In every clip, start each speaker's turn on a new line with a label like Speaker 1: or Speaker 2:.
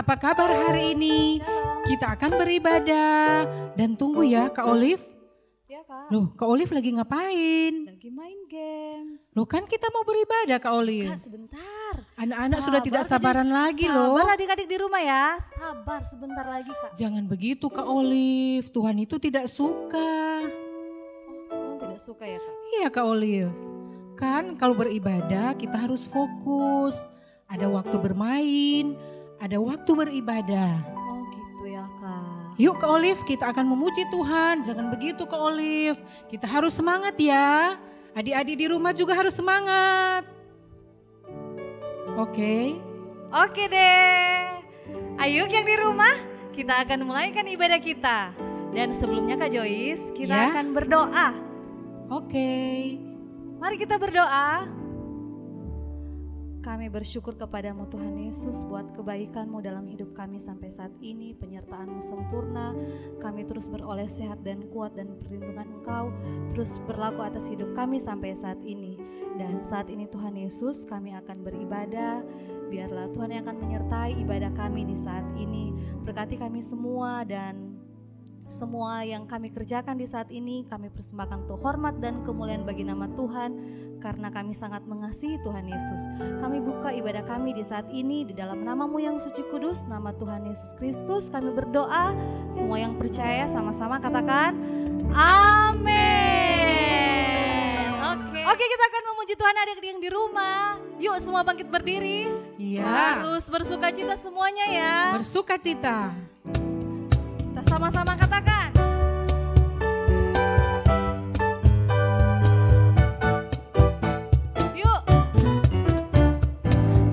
Speaker 1: apa kabar hari ini? Kita akan beribadah. Dan tunggu ya Kak Olive.
Speaker 2: Ya Kak.
Speaker 1: Loh, Kak Olive lagi ngapain?
Speaker 2: Lagi main games.
Speaker 1: Loh kan kita mau beribadah Kak Olive.
Speaker 2: Kak sebentar.
Speaker 1: Anak-anak sudah tidak sabaran lagi loh.
Speaker 2: Sabar adik-adik di rumah ya. Sabar sebentar lagi Kak.
Speaker 1: Jangan begitu Kak Olive. Tuhan itu tidak suka.
Speaker 2: Oh, Tuhan tidak suka ya Kak?
Speaker 1: Iya Kak Olive. Kan kalau beribadah kita harus fokus. Ada waktu bermain, ada waktu beribadah.
Speaker 2: Oh gitu ya Kak.
Speaker 1: Yuk Kak Olive, kita akan memuji Tuhan. Jangan begitu Kak Olive. Kita harus semangat ya. Adik-adik di rumah juga harus semangat. Oke.
Speaker 2: Oke deh. Ayo yang di rumah, kita akan mulaikan ibadah kita. Dan sebelumnya Kak Joyce, kita
Speaker 1: Ya.
Speaker 2: akan berdoa.
Speaker 1: Oke.
Speaker 2: Mari kita berdoa. Kami bersyukur kepadamu Tuhan Yesus buat kebaikan-Mu dalam hidup kami sampai saat ini. Penyertaan-Mu sempurna, kami terus beroleh sehat dan kuat dan perlindungan Engkau terus berlaku atas hidup kami sampai saat ini. Dan saat ini Tuhan Yesus kami akan beribadah. Biarlah Tuhan yang akan menyertai ibadah kami di saat ini. Berkati kami semua dan semua yang kami kerjakan di saat ini kami persembahkan untuk hormat dan kemuliaan bagi nama Tuhan karena kami sangat mengasihi Tuhan Yesus. Kami buka ibadah kami di saat ini di dalam nama-Mu yang suci kudus, nama Tuhan Yesus Kristus kami berdoa. Semua yang percaya sama-sama katakan amin. Oke, kita akan memuji Tuhan adik-adik yang di rumah. Yuk semua bangkit berdiri.
Speaker 1: Iya.
Speaker 2: Harus bersukacita semuanya ya.
Speaker 1: Bersukacita.
Speaker 2: Kita sama-sama katakan. Yuk.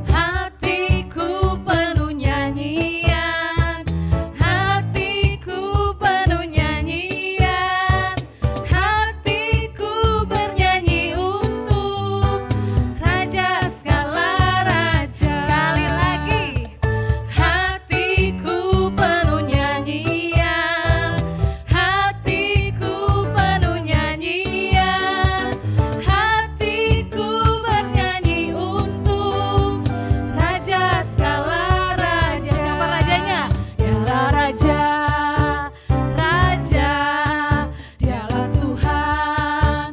Speaker 2: Hatiku penuh nyanyian, hatiku penuh nyanyian, hatiku bernyanyi untuk Raja segala raja. Sekali lagi. Hatiku penuh nyanyian, hatiku penuh nyanyian, hatiku bernyanyi untuk Raja segala raja. Siapa rajanya? Dialah Raja, Raja, Dialah Tuhan,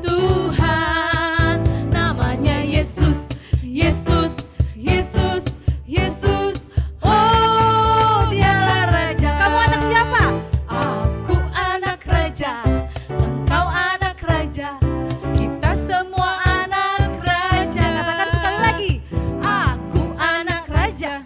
Speaker 2: Tuhan, namanya Yesus, Yesus, Yesus, Yesus. Oh, Dialah Raja. Kamu anak siapa? Aku anak raja, engkau anak raja, kita semua anak raja. Katakan sekali lagi. Aku anak raja,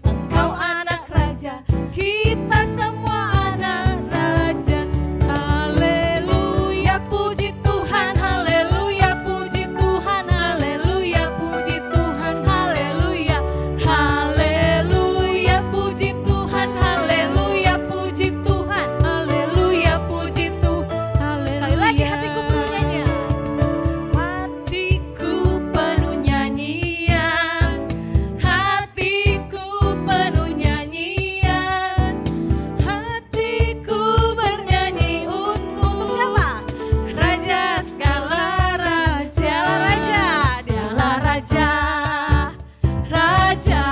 Speaker 2: engkau anak raja, kita semua anak raja. Haleluya, puji Tuhan, haleluya, puji Tuhan, haleluya, puji Tuhan, haleluya, haleluya, puji Tuhan, haleluya, puji Tuhan, haleluya, puji Tuhan. Sekali lagi hatiku penuh nyanyian. Hatiku penuh nyanyian, hatiku penuh nyanyian, hatiku bernyanyi untuk siapa? Raja segala raja, Dialah Raja, Raja,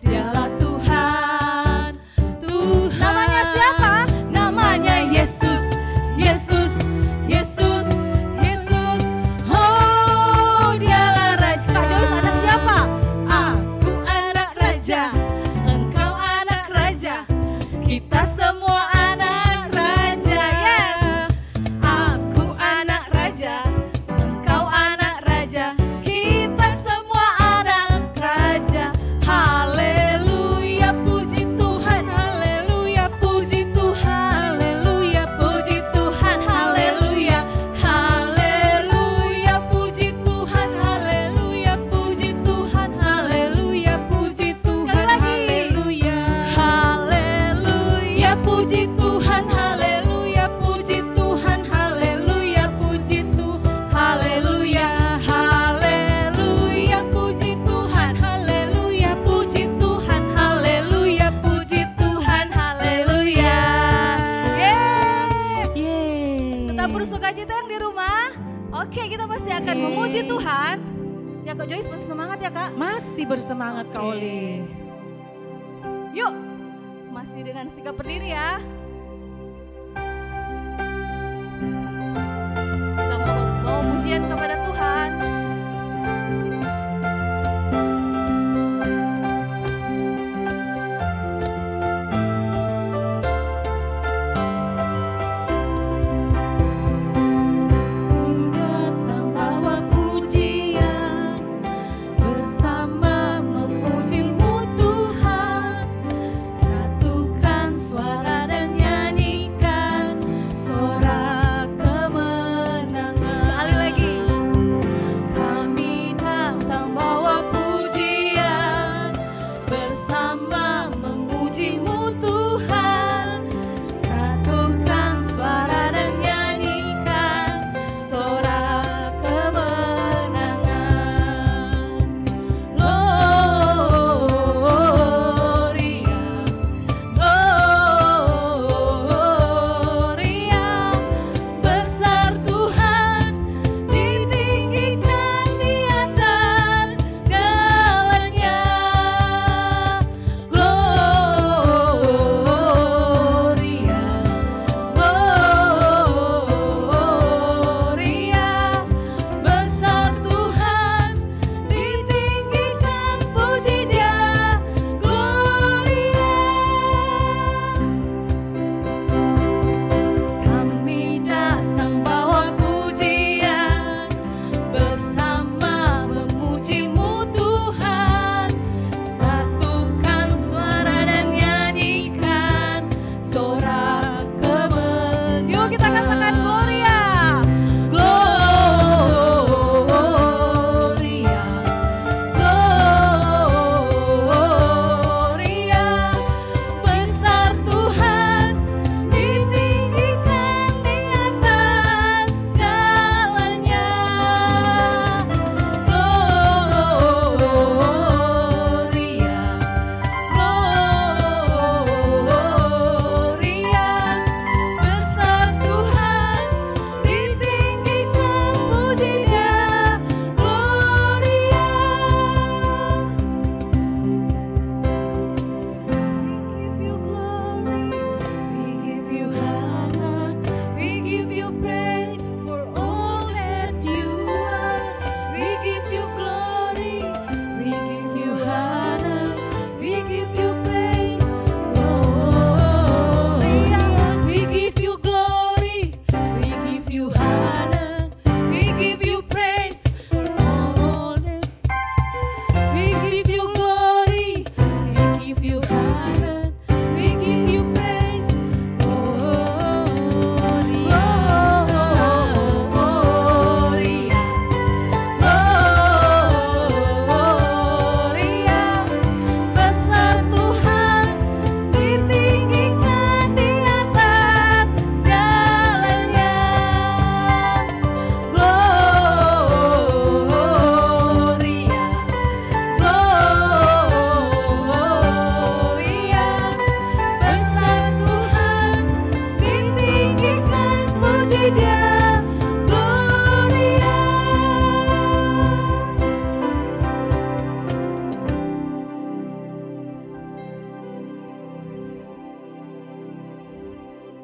Speaker 2: Dialah Tuhan, Tuhan. Namanya siapa? Namanya Yesus, Yesus, Yesus, Yesus. Oh, Dialah Raja. Kak Joyce anak siapa? Aku anak raja, engkau anak raja, kita semua anak raja. Yes. Aku anak raja, engkau anak raja, kita semua anak raja. Haleluya, puji Tuhan, haleluya, puji Tuhan, haleluya, puji Tuhan, haleluya, haleluya, puji Tuhan, haleluya, puji Tuhan, haleluya, puji Tuhan, haleluya, haleluya, puji Tuhan, haleluya, puji Tuhan, haleluya, puji Tuhan, haleluya, haleluya, puji Tuhan, haleluya, puji Tuhan, haleluya, puji Tuhan, haleluya. Yeay. Tetap bersukacita yang di rumah. Oke, kita pasti akan
Speaker 1: Yeay.
Speaker 2: memuji Tuhan. Ya Kak Joyce masih semangat ya Kak?
Speaker 1: Masih bersemangat Kak Olive.
Speaker 2: Yuk, masih dengan sikap berdiri ya. Kita mau bawa pujian kepada Tuhan.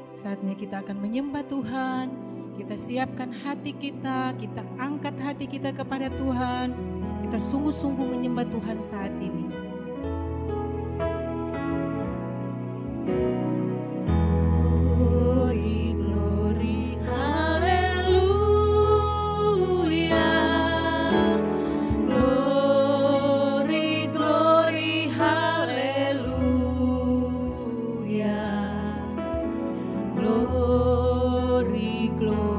Speaker 1: Saatnya kita akan menyembah Tuhan. Kita siapkan hati kita angkat hati kita kepada Tuhan. Kita sungguh-sungguh menyembah Tuhan saat ini.
Speaker 2: Glory.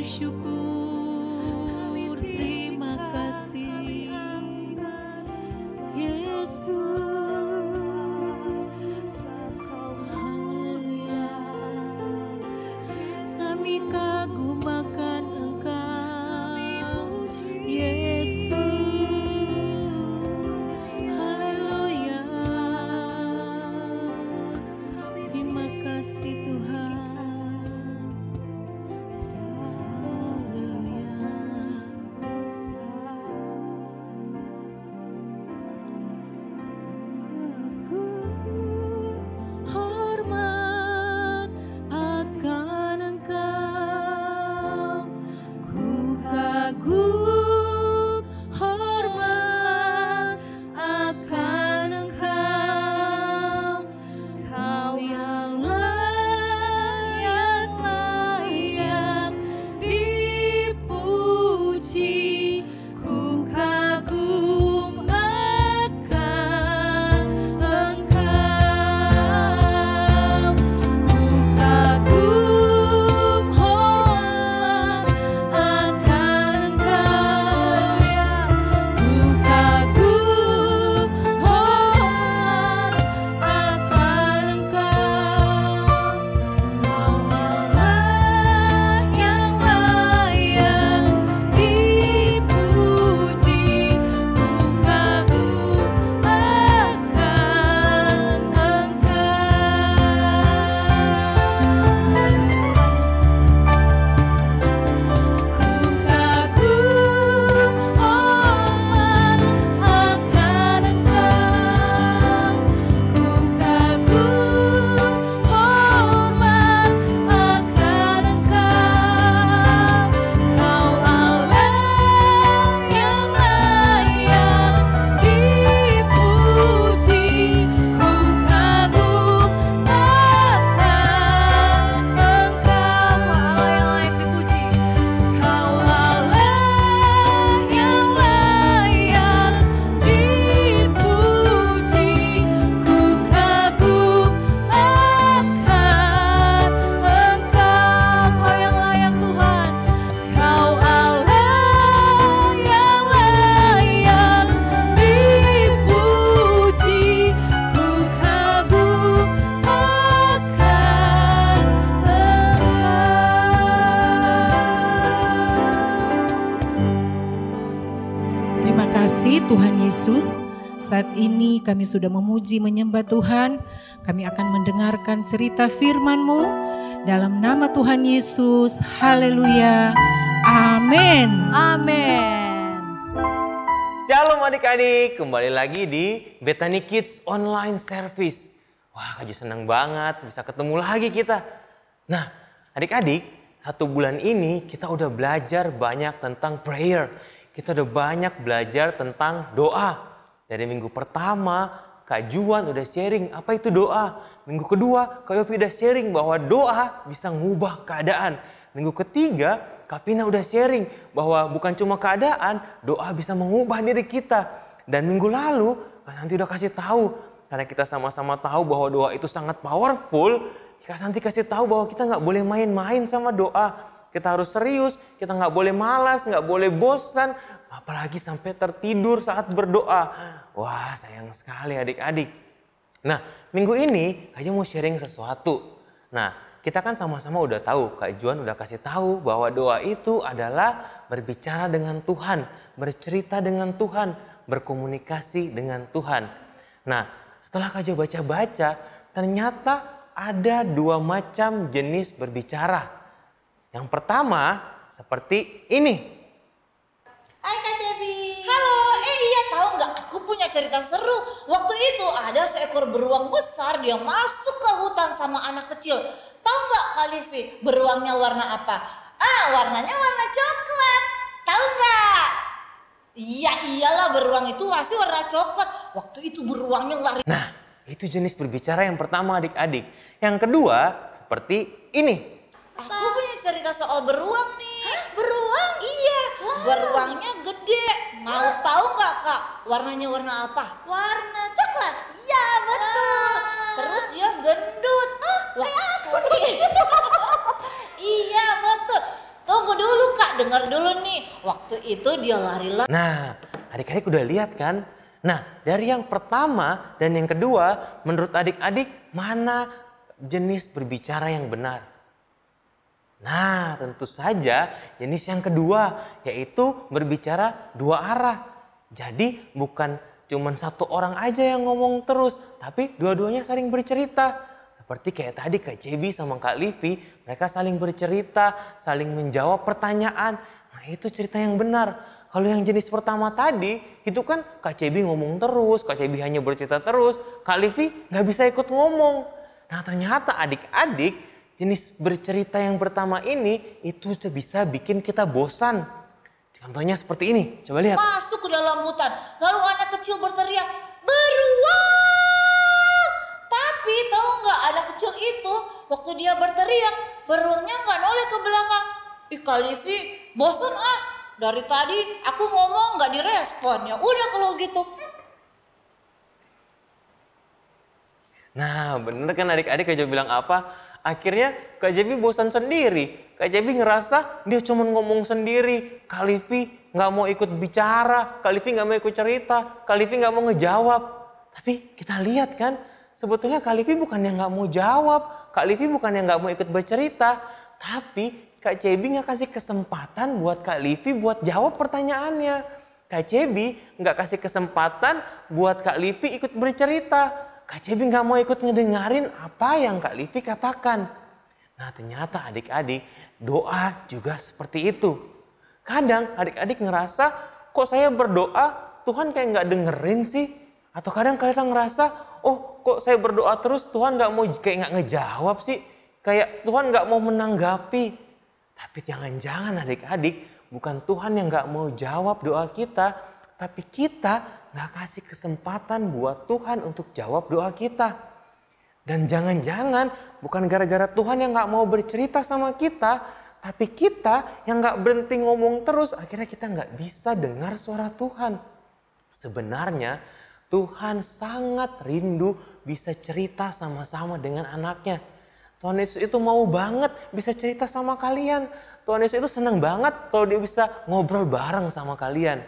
Speaker 1: bersyukur, terima kasih Yesus. Haleluya. Kami kagum akan Engkau Yesus. Haleluya. Terima kasih Tuhan. Tuhan Yesus, saat ini kami sudah memuji menyembah Tuhan. Kami akan mendengarkan cerita firman-Mu dalam nama Tuhan Yesus. Haleluya. Amin.
Speaker 2: Amin.
Speaker 3: Shalom adik-adik, kembali lagi di Bethany Kids Online Service. Wah, Kak Jo senang banget bisa ketemu lagi kita. Nah, adik-adik, 1 bulan ini kita udah belajar banyak tentang prayer. Kita udah banyak belajar tentang doa. Dari minggu pertama, Kak Juan udah sharing apa itu doa. Minggu kedua, Kak Yopi udah sharing bahwa doa bisa ngubah keadaan. Minggu ketiga, Kak Vina udah sharing bahwa bukan cuma keadaan, doa bisa mengubah diri kita. Dan minggu lalu, Kak Santi udah kasih tahu. Karena kita sama-sama tahu bahwa doa itu sangat powerful, Kak Santi kasih tahu bahwa kita nggak boleh main-main sama doa. Kita harus serius, kita nggak boleh malas, nggak boleh bosan, apalagi sampai tertidur saat berdoa. Wah, sayang sekali adik-adik. Nah, minggu ini Kak Jo mau sharing sesuatu. Nah, kita kan sama-sama udah tahu, Kak Juan udah kasih tahu bahwa doa itu adalah berbicara dengan Tuhan, bercerita dengan Tuhan, berkomunikasi dengan Tuhan. Nah, setelah Kak Jo baca-baca, ternyata ada 2 macam jenis berbicara. Yang pertama seperti ini.
Speaker 4: Hai Kak Cebi. Halo, iya tahu nggak? Aku punya cerita seru. Waktu itu ada seekor beruang besar, dia masuk ke hutan sama anak kecil. Tahu nggak Kak Livi, beruangnya warna apa? Warnanya warna coklat. Tahu nggak? Iya iyalah, beruang itu pasti warna coklat. Waktu itu beruangnya lari.
Speaker 3: Nah, itu jenis berbicara yang pertama adik-adik. Yang kedua seperti ini.
Speaker 4: Aku punya cerita soal beruang nih. Hah? Beruang? Iya. Wow. Beruangnya gede. Mau tahu nggak Kak? Warnanya warna apa? Warna coklat. Iya betul. Wow. Terus dia gendut. Hah? Kayak aku nih. Iya betul. Tunggu tunggu dulu Kak, dengar dulu nih. Waktu itu dia lari-lari.
Speaker 3: Nah, adik-adik udah lihat kan? Nah, dari yang pertama dan yang kedua, menurut adik-adik mana jenis berbicara yang benar? Nah, tentu saja jenis yang kedua, yaitu berbicara dua arah. Jadi bukan cuma satu orang aja yang ngomong terus, tapi dua-duanya saling bercerita. Seperti kayak tadi Kak Cebi sama Kak Livi, mereka saling bercerita, saling menjawab pertanyaan. Nah, itu cerita yang benar. Kalau yang jenis pertama tadi, itu kan Kak Cebi ngomong terus, Kak Cebi hanya bercerita terus, Kak Livi nggak bisa ikut ngomong. Nah, ternyata adik-adik, jenis bercerita yang pertama ini itu bisa bikin kita bosan. Contohnya seperti ini, coba lihat.
Speaker 4: Masuk ke dalam hutan, lalu anak kecil berteriak, beruang! Tapi tahu nggak, anak kecil itu waktu dia berteriak, beruangnya nggak noleh ke belakang. Ih Kak Livi, bosan ah. Dari tadi aku ngomong nggak direspon, ya udah kalau gitu.
Speaker 3: Nah, bener kan adik-adik Kak Cebi bilang apa? Akhirnya Kak Cebi bosan sendiri. Kak Cebi ngerasa dia cuma ngomong sendiri. Kak Livi nggak mau ikut bicara. Kak Livi nggak mau ikut cerita. Kak Livi nggak mau ngejawab. Tapi kita lihat kan, sebetulnya Kak Livi bukan yang nggak mau jawab. Kak Livi bukan yang nggak mau ikut bercerita. Tapi Kak Cebi nggak kasih kesempatan buat Kak Livi buat jawab pertanyaannya. Kak Cebi nggak kasih kesempatan buat Kak Livi ikut bercerita. Kak Cebi nggak mau ikut ngedengerin apa yang Kak Livi katakan. Nah, ternyata adik-adik, doa juga seperti itu. Kadang adik-adik ngerasa, kok saya berdoa Tuhan kayak nggak dengerin sih? Atau kadang kalian ngerasa, oh kok saya berdoa terus Tuhan nggak mau, kayak nggak ngejawab sih? Kayak Tuhan nggak mau menanggapi. Tapi jangan-jangan adik-adik, bukan Tuhan yang nggak mau jawab doa kita, tapi kita nggak kasih kesempatan buat Tuhan untuk jawab doa kita. Dan jangan-jangan bukan gara-gara Tuhan yang nggak mau bercerita sama kita, tapi kita yang nggak berhenti ngomong terus, akhirnya kita nggak bisa dengar suara Tuhan. Sebenarnya Tuhan sangat rindu bisa cerita sama-sama dengan anaknya. Tuhan Yesus itu mau banget bisa cerita sama kalian. Tuhan Yesus itu senang banget kalau dia bisa ngobrol bareng sama kalian.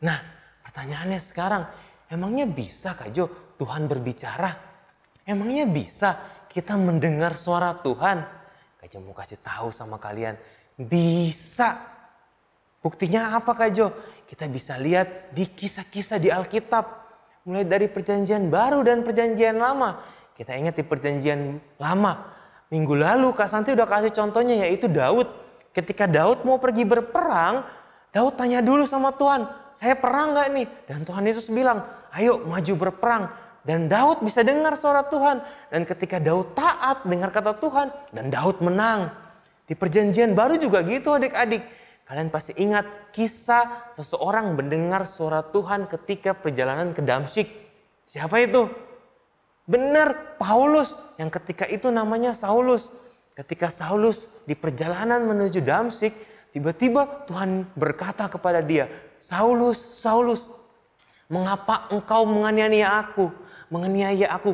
Speaker 3: Nah, pertanyaannya sekarang, emangnya bisa Kak Jo Tuhan berbicara? Emangnya bisa kita mendengar suara Tuhan? Kak Jo mau kasih tahu sama kalian, bisa. Buktinya apa Kak Jo? Kita bisa lihat di kisah-kisah di Alkitab. Mulai dari perjanjian baru dan perjanjian lama. Kita ingat di perjanjian lama. Minggu lalu Kak Santi udah kasih contohnya, yaitu Daud. Ketika Daud mau pergi berperang, Daud tanya dulu sama Tuhan, saya perang gak nih? Dan Tuhan Yesus bilang, ayo maju berperang. Dan Daud bisa dengar suara Tuhan. Dan ketika Daud taat dengar kata Tuhan, dan Daud menang. Di perjanjian baru juga gitu adik-adik. Kalian pasti ingat kisah seseorang mendengar suara Tuhan ketika perjalanan ke Damsyik. Siapa itu? Benar, Paulus, yang ketika itu namanya Saulus. Ketika Saulus di perjalanan menuju Damsyik, tiba-tiba Tuhan berkata kepada dia, Saulus, Saulus, mengapa engkau menganiaya aku,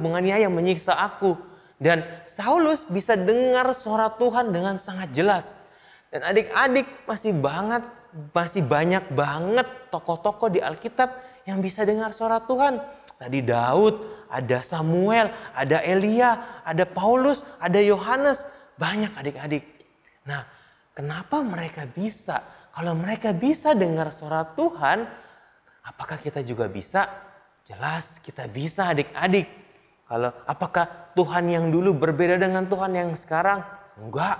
Speaker 3: menganiaya, menyiksa aku? Dan Saulus bisa dengar suara Tuhan dengan sangat jelas. Dan adik-adik masih banyak banget tokoh-tokoh di Alkitab yang bisa dengar suara Tuhan. Tadi Daud, ada Samuel, ada Elia, ada Paulus, ada Yohanes. Banyak adik-adik. Nah, kenapa mereka bisa? Kalau mereka bisa dengar suara Tuhan, apakah kita juga bisa? Jelas kita bisa adik-adik. Apakah Tuhan yang dulu berbeda dengan Tuhan yang sekarang? Enggak.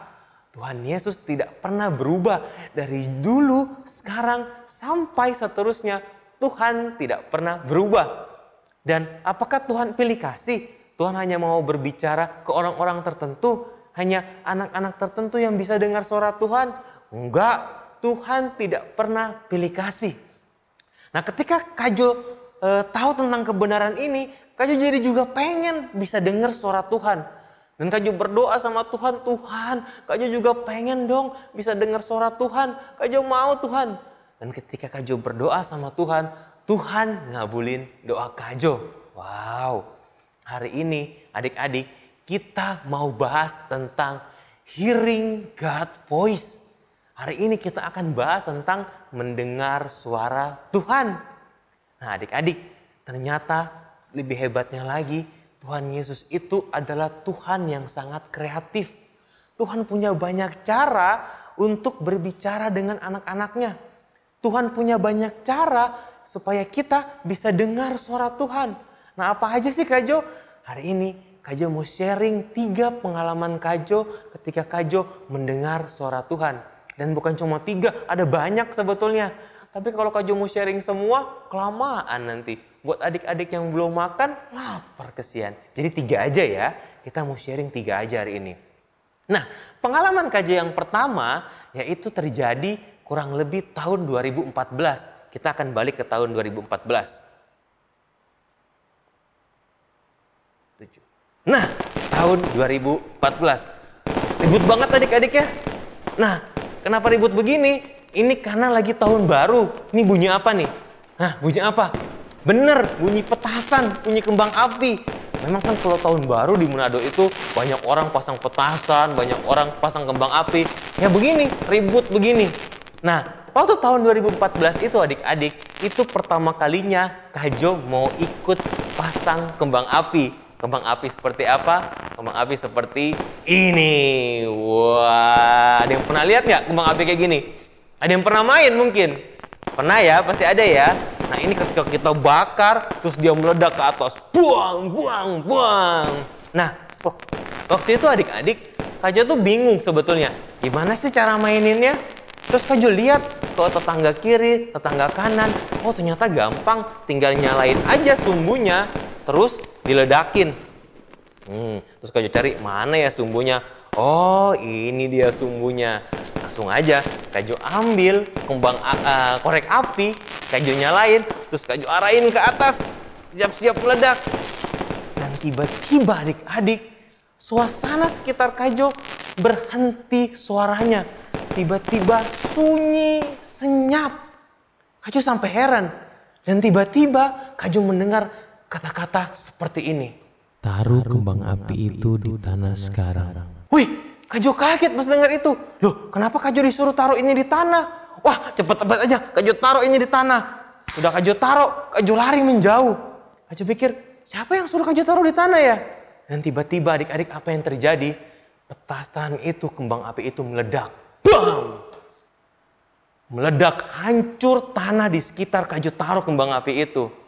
Speaker 3: Tuhan Yesus tidak pernah berubah. Dari dulu, sekarang, sampai seterusnya. Tuhan tidak pernah berubah. Dan apakah Tuhan pilih kasih? Tuhan hanya mau berbicara ke orang-orang tertentu? Hanya anak-anak tertentu yang bisa dengar suara Tuhan? Enggak, Tuhan tidak pernah pilih kasih. Nah, ketika Kak Jo tahu tentang kebenaran ini, Kak Jo jadi juga pengen bisa dengar suara Tuhan. Dan Kak Jo berdoa sama Tuhan, Kak Jo juga pengen dong bisa dengar suara Tuhan. Kak Jo mau Tuhan. Dan ketika Kak Jo berdoa sama Tuhan, Tuhan ngabulin doa Kak Jo. Wow, hari ini adik-adik kita mau bahas tentang hearing God voice. Hari ini kita akan bahas tentang mendengar suara Tuhan. Nah adik-adik, ternyata lebih hebatnya lagi, Tuhan Yesus itu adalah Tuhan yang sangat kreatif. Tuhan punya banyak cara untuk berbicara dengan anak-anaknya. Tuhan punya banyak cara supaya kita bisa dengar suara Tuhan. Nah apa aja sih Kak Jo? Hari ini Kak Jo mau sharing 3 pengalaman Kak Jo ketika Kak Jo mendengar suara Tuhan. Dan bukan cuma 3, ada banyak sebetulnya. Tapi kalau Kak Jo mau sharing semua, kelamaan nanti. Buat adik-adik yang belum makan, lapar kesian. Jadi 3 aja ya, kita mau sharing 3 aja hari ini. Nah, pengalaman Kak Jo yang pertama, yaitu terjadi kurang lebih tahun 2014. Kita akan balik ke tahun 2014. Nah, tahun 2014. Ribut banget adik-adik ya. Nah, kenapa ribut begini? Ini karena lagi tahun baru. Ini bunyi apa nih? Hah, bunyi apa? Bener, bunyi petasan, bunyi kembang api. Memang kan kalau tahun baru di Manado itu banyak orang pasang petasan, banyak orang pasang kembang api. Ya begini, ribut begini. Nah, waktu tahun 2014 itu adik-adik, itu pertama kalinya Kak Jo mau ikut pasang kembang api. Kembang api seperti apa? Kembang api seperti ini. Wah, ada yang pernah lihat nggak kembang api kayak gini? Ada yang pernah main mungkin? Pernah ya, pasti ada ya. Nah ini ketika kita bakar, terus dia meledak ke atas. Buang, buang, buang. Nah, waktu itu adik-adik, Kak Jo tuh bingung sebetulnya. Gimana sih cara maininnya? Terus Kak Jo lihat ke tetangga kiri, tetangga kanan. Oh ternyata gampang, tinggal nyalain aja sumbunya. Terus diledakin. Terus Kak Jo cari mana ya sumbunya. Oh ini dia sumbunya. Langsung aja Kak Jo ambil kembang korek api, Kak Jo nyalain, terus Kak Jo arahin ke atas, siap-siap meledak. Dan tiba-tiba adik-adik, suasana sekitar Kak Jo berhenti suaranya. Tiba-tiba sunyi, senyap. Kak Jo sampai heran. Dan tiba-tiba Kak Jo mendengar kata-kata seperti ini.
Speaker 5: Taruh kembang api itu di tanah sekarang.
Speaker 3: Wih, Kak Jo kaget pas dengar itu. Loh, kenapa Kak Jo disuruh taruh ini di tanah? Wah, cepet-cepet aja Kak Jo taruh ini di tanah. Udah Kak Jo taruh, Kak Jo lari menjauh. Kak Jo pikir, siapa yang suruh Kak Jo taruh di tanah ya? Dan tiba-tiba adik-adik apa yang terjadi? Petasan itu, kembang api itu meledak. Bam! Meledak, hancur tanah di sekitar Kak Jo taruh kembang api itu.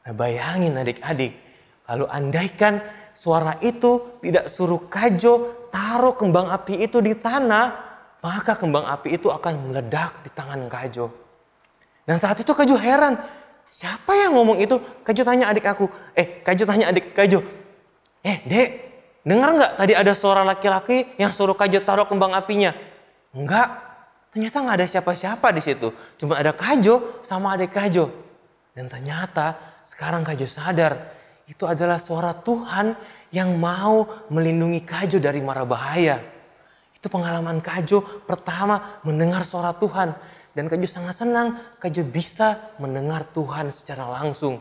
Speaker 3: Nah, bayangin adik-adik, kalau andaikan suara itu tidak suruh Kak Jo taruh kembang api itu di tanah, maka kembang api itu akan meledak di tangan Kak Jo. Dan saat itu Kak Jo heran, siapa yang ngomong itu? Kak Jo tanya adik aku, Kak Jo tanya adik Kak Jo, Dek, dengar nggak tadi ada suara laki-laki yang suruh Kak Jo taruh kembang apinya? Enggak, ternyata nggak ada siapa-siapa di situ. Cuma ada Kak Jo sama adik Kak Jo. Dan ternyata sekarang Kak Jo sadar, itu adalah suara Tuhan yang mau melindungi Kak Jo dari mara bahaya. Itu pengalaman Kak Jo pertama mendengar suara Tuhan. Dan Kak Jo sangat senang Kak Jo bisa mendengar Tuhan secara langsung.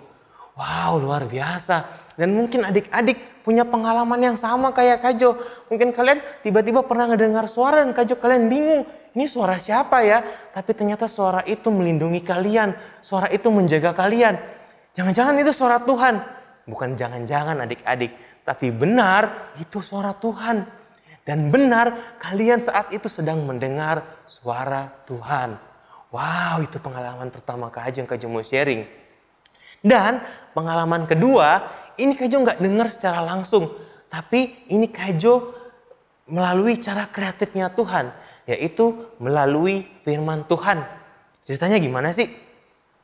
Speaker 3: Wow, luar biasa. Dan mungkin adik-adik punya pengalaman yang sama kayak Kak Jo. Mungkin kalian tiba-tiba pernah ngedengar suara dan Kak Jo kalian bingung. Ini suara siapa ya? Tapi ternyata suara itu melindungi kalian. Suara itu menjaga kalian. Jangan-jangan itu suara Tuhan. Bukan jangan-jangan adik-adik, tapi benar itu suara Tuhan. Dan benar kalian saat itu sedang mendengar suara Tuhan. Wow, itu pengalaman pertama Kak Jo yang Kak Jo mau sharing. Dan pengalaman kedua, ini Kak Jo nggak dengar secara langsung. Tapi ini Kak Jo melalui cara kreatifnya Tuhan. Yaitu melalui firman Tuhan. Ceritanya gimana sih?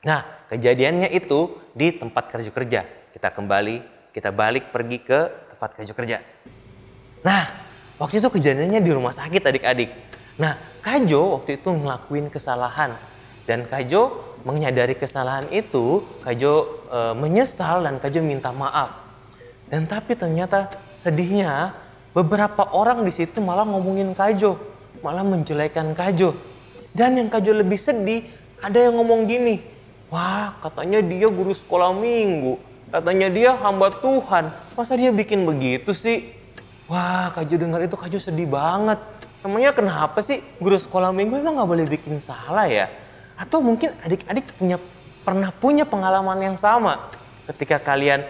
Speaker 3: Nah, kejadiannya itu di tempat Kak Jo kerja. Kita balik pergi ke tempat Kak Jo kerja. Nah, waktu itu kejadiannya di rumah sakit adik-adik. Nah, Kak Jo waktu itu ngelakuin kesalahan. Dan Kak Jo menyadari kesalahan itu, Kak Jo menyesal dan Kak Jo minta maaf. Dan tapi ternyata sedihnya beberapa orang di situ malah ngomongin Kak Jo, malah menjelekan Kak Jo. Dan yang Kak Jo lebih sedih, ada yang ngomong gini, wah katanya dia guru sekolah minggu. Katanya dia hamba Tuhan. Masa dia bikin begitu sih? Wah, Kak Jo dengar itu Kak Jo sedih banget. Namanya kenapa sih guru sekolah minggu emang gak boleh bikin salah ya? Atau mungkin adik-adik pernah punya pengalaman yang sama. Ketika kalian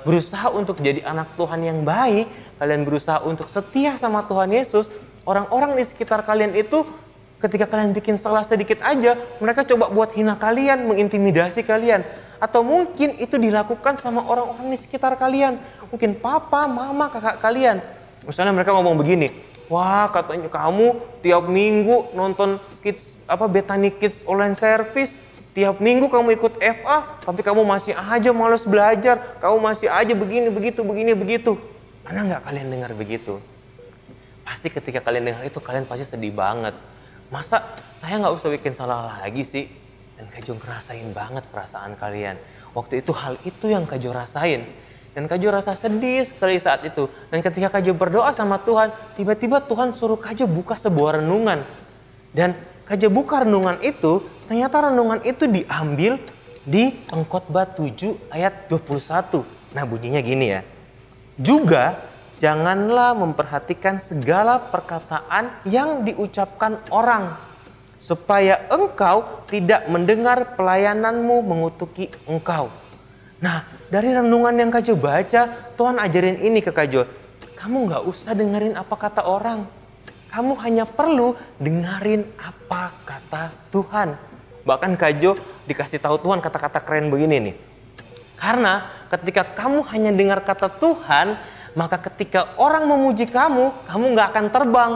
Speaker 3: berusaha untuk jadi anak Tuhan yang baik, kalian berusaha untuk setia sama Tuhan Yesus, orang-orang di sekitar kalian itu ketika kalian bikin salah sedikit aja, mereka coba buat hina kalian, mengintimidasi kalian. Atau mungkin itu dilakukan sama orang-orang di sekitar kalian. Mungkin papa, mama, kakak kalian. Misalnya mereka ngomong begini, wah katanya kamu tiap minggu nonton Bethany Kids Online Service, tiap minggu kamu ikut FA, tapi kamu masih aja malas belajar, kamu masih aja begini, begitu. Pernah nggak kalian dengar begitu? Pasti ketika kalian dengar itu, kalian pasti sedih banget. Masa saya nggak usah bikin salah lagi sih? Dan Kak Jo ngerasain banget perasaan kalian. Waktu itu hal itu yang Kak Jo rasain. Dan Kak Jo rasa sedih sekali saat itu. Dan ketika Kak Jo berdoa sama Tuhan, tiba-tiba Tuhan suruh Kak Jo buka sebuah renungan. Dan Kak Jo buka renungan itu, ternyata renungan itu diambil di Pengkhotbah 7 ayat 21. Nah bunyinya gini ya. Juga janganlah memperhatikan segala perkataan yang diucapkan orang, supaya engkau tidak mendengar pelayananmu mengutuki engkau. Nah, dari renungan yang Kak Jo baca, Tuhan ajarin ini ke Kak Jo. Kamu gak usah dengerin apa kata orang. Kamu hanya perlu dengerin apa kata Tuhan. Bahkan Kak Jo dikasih tahu Tuhan kata-kata keren begini nih. Karena ketika kamu hanya dengar kata Tuhan, maka ketika orang memuji kamu, kamu gak akan terbang.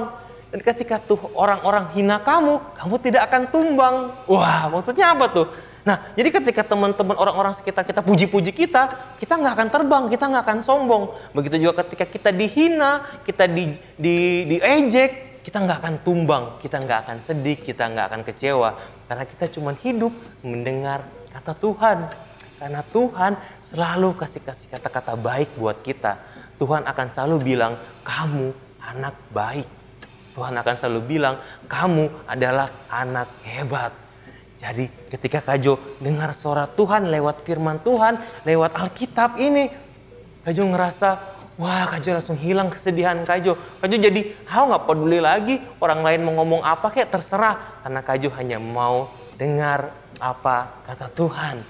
Speaker 3: Dan ketika tuh orang-orang hina kamu, kamu tidak akan tumbang. Wah, maksudnya apa tuh? Nah, jadi ketika teman-teman orang-orang sekitar kita puji-puji kita nggak akan terbang, kita nggak akan sombong. Begitu juga ketika kita dihina, kita diejek, kita nggak akan tumbang, kita nggak akan sedih, kita nggak akan kecewa. Karena kita cuma hidup mendengar kata Tuhan. Karena Tuhan selalu kasih kata-kata baik buat kita. Tuhan akan selalu bilang, kamu anak baik. Tuhan akan selalu bilang, kamu adalah anak hebat. Jadi ketika Kak Jo dengar suara Tuhan lewat firman Tuhan, lewat Alkitab ini, Kak Jo ngerasa, wah Kak Jo langsung hilang kesedihan Kak Jo. Kak Jo jadi, gak peduli lagi orang lain mau ngomong apa kayak terserah. Karena Kak Jo hanya mau dengar apa kata Tuhan.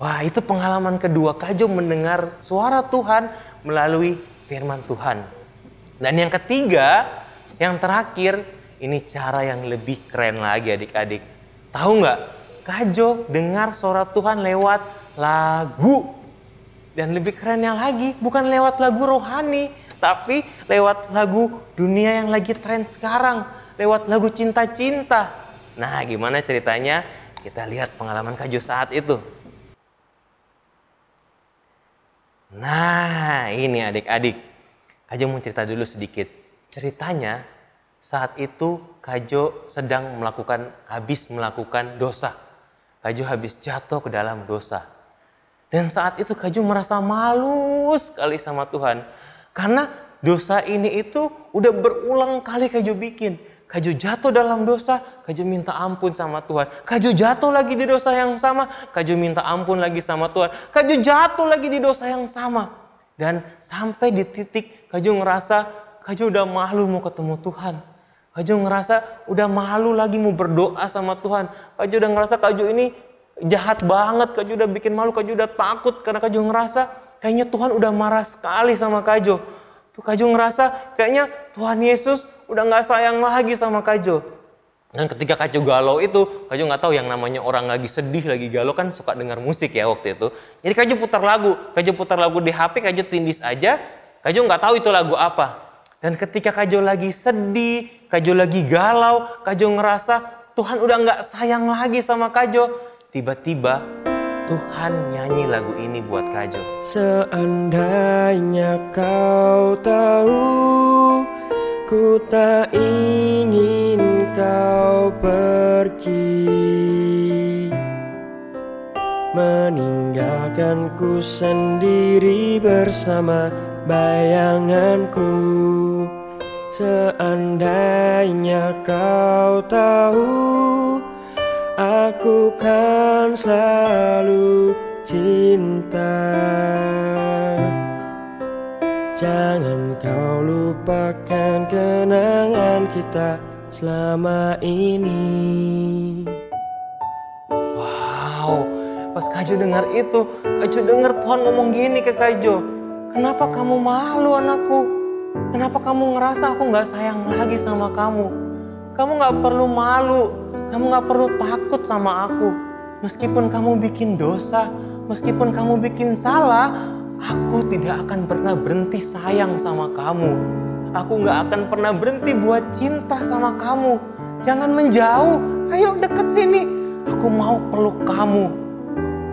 Speaker 3: Wah itu pengalaman kedua Kak Jo mendengar suara Tuhan melalui firman Tuhan. Dan yang ketiga, yang terakhir, ini cara yang lebih keren lagi adik-adik. Tahu nggak? Kak Jo dengar suara Tuhan lewat lagu. Dan lebih kerennya lagi, bukan lewat lagu rohani, tapi lewat lagu dunia yang lagi tren sekarang. Lewat lagu cinta-cinta. Nah gimana ceritanya? Kita lihat pengalaman Kak Jo saat itu. Nah ini adik-adik. Kak Jo mau cerita dulu sedikit. Ceritanya saat itu Kak Jo habis melakukan dosa. Kak Jo habis jatuh ke dalam dosa. Dan saat itu Kak Jo merasa malu sekali sama Tuhan. Karena dosa ini itu udah berulang kali Kak Jo bikin. Kak Jo jatuh dalam dosa, Kak Jo minta ampun sama Tuhan. Kak Jo jatuh lagi di dosa yang sama, Kak Jo minta ampun lagi sama Tuhan. Kak Jo jatuh lagi di dosa yang sama. Dan sampai di titik Kak Jo ngerasa Kak Jo udah malu mau ketemu Tuhan. Kak Jo ngerasa udah malu lagi mau berdoa sama Tuhan. Kak Jo udah ngerasa Kak Jo ini jahat banget. Kak Jo udah bikin malu, Kak Jo udah takut. Karena Kak Jo ngerasa kayaknya Tuhan udah marah sekali sama Kak Jo. Kak Jo ngerasa kayaknya Tuhan Yesus udah gak sayang lagi sama Kak Jo. Dan ketika Kak Jo galau itu, Kak Jo gak tahu yang namanya orang lagi sedih, lagi galau kan suka dengar musik ya waktu itu. Jadi Kak Jo putar lagu. Kak Jo putar lagu di HP, Kak Jo tindis aja. Kak Jo gak tahu itu lagu apa. Dan ketika Kak Jo lagi sedih, Kak Jo lagi galau, Kak Jo ngerasa Tuhan udah gak sayang lagi sama Kak Jo. Tiba-tiba Tuhan nyanyi lagu ini buat Kak Jo.
Speaker 6: Seandainya kau tahu, ku tak ingin kau pergi, meninggalkanku sendiri bersama bayanganku. Seandainya kau tahu, aku kan selalu cinta. Jangan kau lupakan kenangan kita selama ini.
Speaker 3: Wow, pas Kak Jo dengar itu, Kak Jo dengar Tuhan ngomong gini ke Kak Jo. Kenapa kamu malu anakku? Kenapa kamu ngerasa aku gak sayang lagi sama kamu? Kamu gak perlu malu, kamu gak perlu takut sama aku. Meskipun kamu bikin dosa, meskipun kamu bikin salah, aku tidak akan pernah berhenti sayang sama kamu. Aku gak akan pernah berhenti buat cinta sama kamu. Jangan menjauh, ayo deket sini. Aku mau peluk kamu.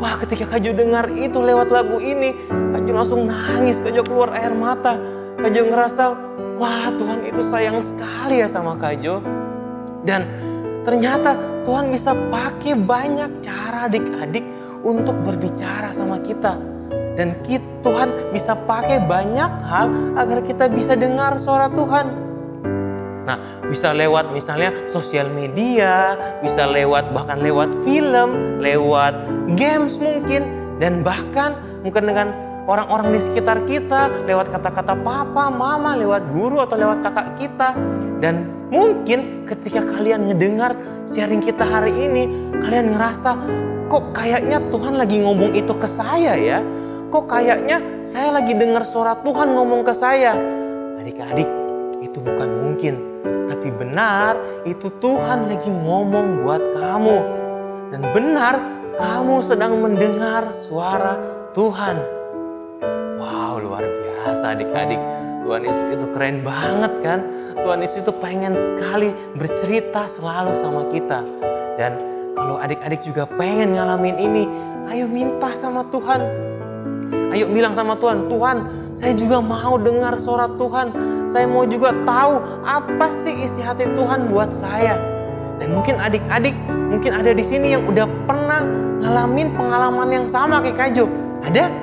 Speaker 3: Wah, ketika Kak Jo dengar itu lewat lagu ini, Kak Jo langsung nangis, Kak Jo keluar air mata. Kak Jo ngerasa, wah Tuhan itu sayang sekali ya sama Kak Jo. Dan ternyata Tuhan bisa pakai banyak cara adik-adik untuk berbicara sama kita. Dan Tuhan bisa pakai banyak hal agar kita bisa dengar suara Tuhan. Nah, bisa lewat misalnya sosial media, bisa bahkan lewat film, lewat games mungkin. Dan bahkan mungkin dengan orang-orang di sekitar kita, lewat kata-kata papa, mama, lewat guru atau lewat kakak kita. Dan mungkin ketika kalian ngedengar sharing kita hari ini, kalian ngerasa, kok kayaknya Tuhan lagi ngomong itu ke saya ya? Kok kayaknya saya lagi dengar suara Tuhan ngomong ke saya? Adik-adik, itu bukan mungkin. Tapi benar, itu Tuhan lagi ngomong buat kamu. Dan benar, kamu sedang mendengar suara Tuhan. Wow, luar biasa adik-adik. Tuhan Yesus itu keren banget kan? Tuhan Yesus itu pengen sekali bercerita selalu sama kita. Dan kalau adik-adik juga pengen ngalamin ini, ayo minta sama Tuhan. Ayo bilang sama Tuhan, Tuhan, saya juga mau dengar suara Tuhan. Saya mau juga tahu apa sih isi hati Tuhan buat saya. Dan mungkin adik-adik, mungkin ada di sini yang udah pernah ngalamin pengalaman yang sama kayak Kak Jo. Ada?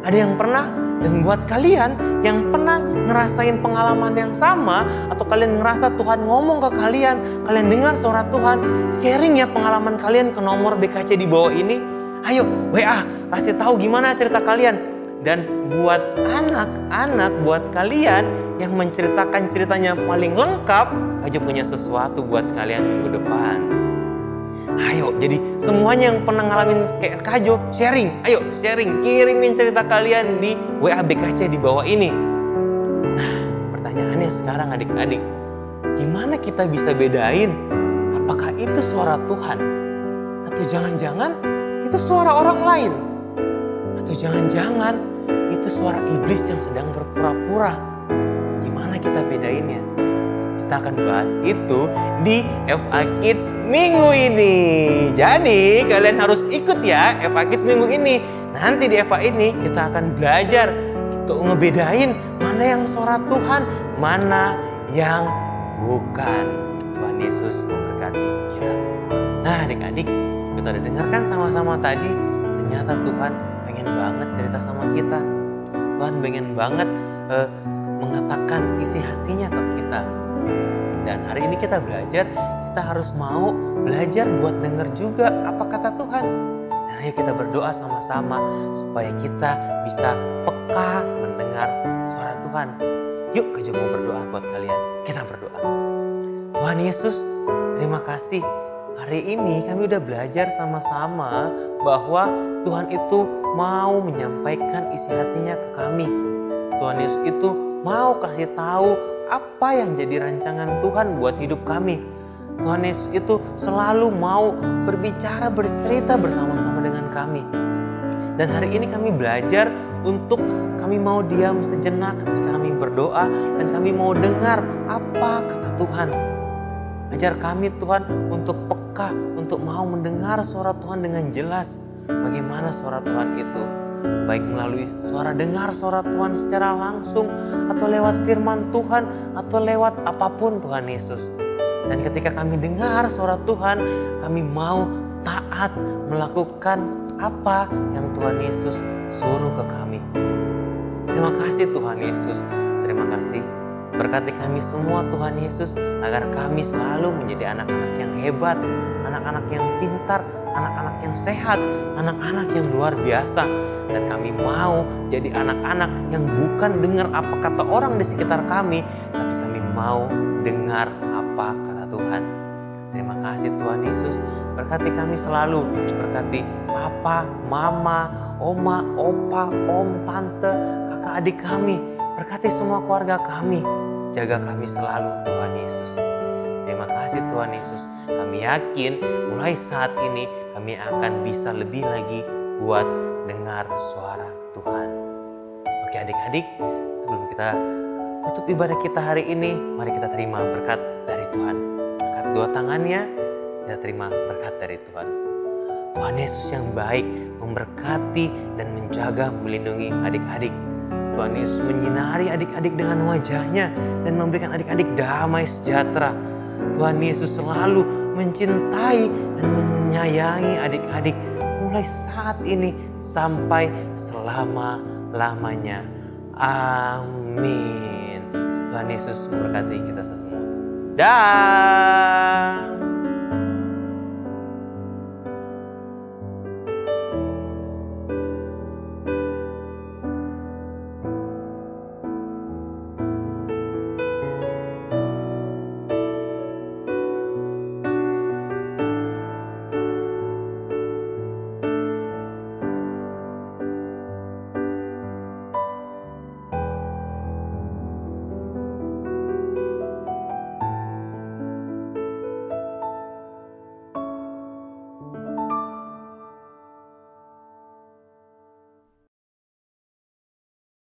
Speaker 3: Ada yang pernah? Dan buat kalian yang pernah ngerasain pengalaman yang sama, atau kalian ngerasa Tuhan ngomong ke kalian, kalian dengar suara Tuhan, sharing ya pengalaman kalian ke nomor BKC di bawah ini. Ayo WA, kasih tahu gimana cerita kalian. Dan buat anak-anak, buat kalian yang menceritakan ceritanya paling lengkap, Kak Jo punya sesuatu buat kalian minggu depan. Ayo, jadi semuanya yang pernah ngalamin kayak Kak Jo, sharing. Ayo, sharing, kirimin cerita kalian di WA BKC di bawah ini. Nah, pertanyaannya sekarang adik-adik, gimana kita bisa bedain apakah itu suara Tuhan? Atau jangan-jangan itu suara orang lain? Atau jangan-jangan itu suara iblis yang sedang berpura-pura? Gimana kita bedainnya? Kita akan bahas itu di FA Kids minggu ini. Jadi kalian harus ikut ya FA Kids minggu ini. Nanti di FA ini kita akan belajar untuk ngebedain mana yang suara Tuhan, mana yang bukan. Tuhan Yesus memberkati kita semua. Nah adik-adik, kita udah dengarkan sama-sama tadi. Ternyata Tuhan pengen banget cerita sama kita. Tuhan pengen banget mengatakan isi hatinya ke kita. Dan hari ini kita belajar, kita harus mau belajar buat denger juga apa kata Tuhan. Dan ayo kita berdoa sama-sama supaya kita bisa peka mendengar suara Tuhan. Yuk Kak Jo mau berdoa buat kalian. Kita berdoa. Tuhan Yesus, terima kasih. Hari ini kami udah belajar sama-sama bahwa Tuhan itu mau menyampaikan isi hatinya ke kami. Tuhan Yesus itu mau kasih tahu apa yang jadi rancangan Tuhan buat hidup kami. Tuhan Yesus itu selalu mau berbicara, bercerita bersama-sama dengan kami. Dan hari ini kami belajar untuk kami mau diam sejenak ketika kami berdoa dan kami mau dengar apa kata Tuhan. Ajar kami Tuhan untuk peka, untuk mau mendengar suara Tuhan dengan jelas. Bagaimana suara Tuhan itu? Baik melalui dengar suara Tuhan secara langsung, atau lewat firman Tuhan, atau lewat apapun Tuhan Yesus. Dan ketika kami dengar suara Tuhan, kami mau taat melakukan apa yang Tuhan Yesus suruh ke kami. Terima kasih Tuhan Yesus, terima kasih. Berkati kami semua Tuhan Yesus, agar kami selalu menjadi anak-anak yang hebat, anak-anak yang pintar, anak-anak yang sehat, anak-anak yang luar biasa. Dan kami mau jadi anak-anak yang bukan dengar apa kata orang di sekitar kami, tapi kami mau dengar apa apa kata Tuhan. Terima kasih Tuhan Yesus, berkati kami selalu, berkati papa, mama, oma, opa, om, tante, kakak adik kami, berkati semua keluarga kami, jaga kami selalu Tuhan Yesus. Terima kasih Tuhan Yesus, kami yakin mulai saat ini kami akan bisa lebih lagi buat dengar suara Tuhan. Oke adik-adik, sebelum kita tutup ibadah kita hari ini, mari kita terima berkat dari Tuhan. Angkat dua tangannya, kita terima berkat dari Tuhan. Tuhan Yesus yang baik memberkati dan menjaga, melindungi adik-adik. Tuhan Yesus menyinari adik-adik dengan wajahnya dan memberikan adik-adik damai sejahtera. Tuhan Yesus selalu mencintai dan menyayangi adik-adik mulai saat ini sampai selama-lamanya. Amin. Tuhan Yesus memberkati kita semua. Dah.